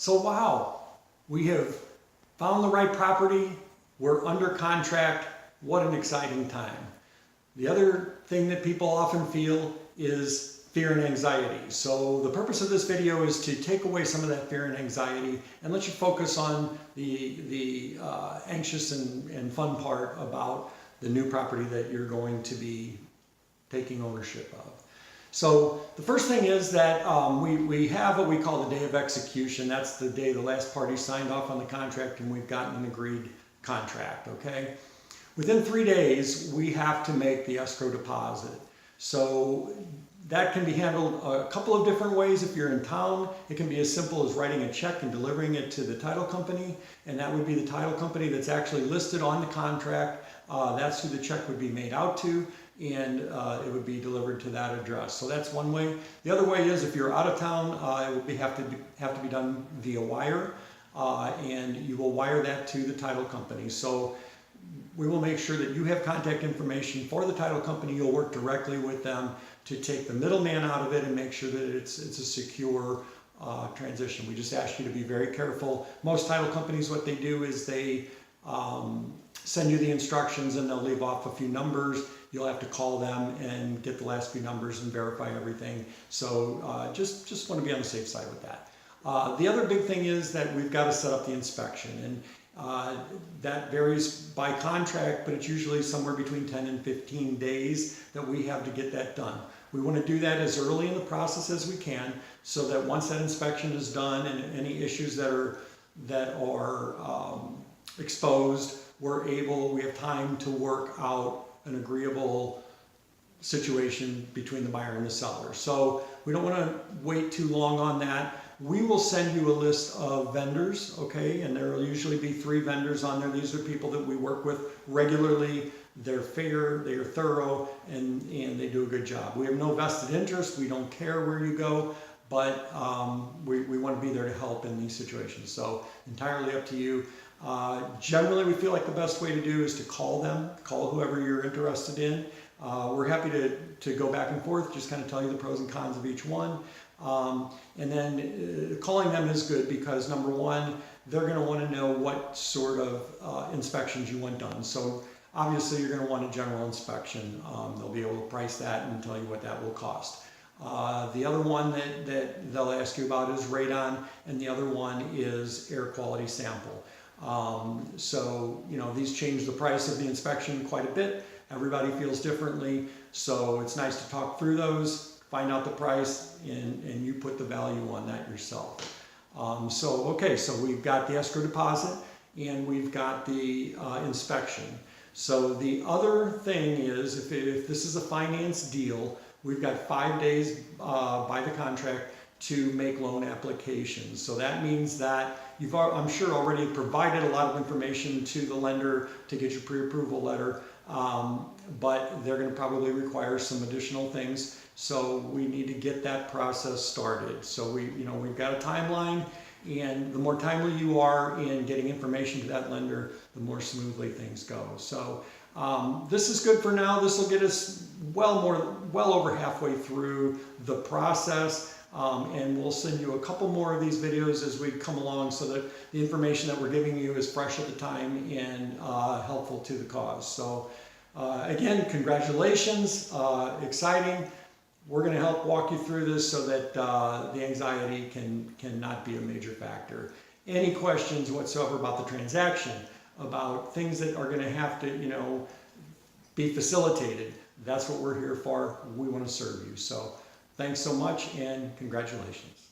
So wow, we have found the right property, we're under contract, what an exciting time. The other thing that people often feel is fear and anxiety. So the purpose of this video is to take away some of that fear and anxiety and let you focus on the anxious and fun part about the new property that you're going to be taking ownership of. So the first thing is that we have what we call the day of execution. That's the day the last party signed off on the contract and we've gotten an agreed contract, okay? Within 3 days, we have to make the escrow deposit. So that can be handled a couple of different ways. If you're in town, it can be as simple as writing a check and delivering it to the title company, and that would be the title company that's actually listed on the contract. That's who the check would be made out to, and it would be delivered to that address. So that's one way. The other way is if you're out of town, it would have to be done via wire, and you will wire that to the title company. So we will make sure that you have contact information for the title company. You'll work directly with them to take the middleman out of it and make sure that it's a secure transition. We just ask you to be very careful. Most title companies, what they do is they send you the instructions and they'll leave off a few numbers. You'll have to call them and get the last few numbers and verify everything. So just want to be on the safe side with that. The other big thing is that we've got to set up the inspection, and that varies by contract, but it's usually somewhere between 10 and 15 days that we have to get that done. We want to do that as early in the process as we can, so that once that inspection is done and any issues that are exposed, we have time to work out an agreeable situation between the buyer and the seller. So we don't want to wait too long on that. We will send you a list of vendors, okay, and there will usually be 3 vendors on there. These are people that we work with regularly. They're fair, they are thorough, and they do a good job. We have no vested interest. We don't care where you go, but we want to be there to help in these situations. So entirely up to you. Generally, we feel like the best way to do is to call them, call whoever you're interested in. We're happy to go back and forth, just kind of tell you the pros and cons of each one. And then calling them is good because, number one, they're going to want to know what sort of inspections you want done. So obviously you're going to want a general inspection. They'll be able to price that and tell you what that will cost. The other one that they'll ask you about is radon, and the other one is air quality sample. So, you know, these change the price of the inspection quite a bit. Everybody feels differently, so it's nice to talk through those, find out the price, and you put the value on that yourself. So we've got the escrow deposit and we've got the inspection. So the other thing is, if this is a finance deal, we've got 5 days by the contract to make loan applications. So that means that you've, I'm sure, already provided a lot of information to the lender to get your pre-approval letter, but they're going to probably require some additional things. So we need to get that process started. So we've got a timeline, and the more timely you are in getting information to that lender, the more smoothly things go. So this is good for now. This will get us well over halfway through the process. And we'll send you a couple more of these videos as we come along, so that the information that we're giving you is fresh at the time and helpful to the cause. So again, congratulations, exciting. We're going to help walk you through this so that the anxiety can not be a major factor. Any questions whatsoever about the transaction, about things that are going to have to, be facilitated, that's what we're here for. We want to serve you. So thanks so much, and congratulations.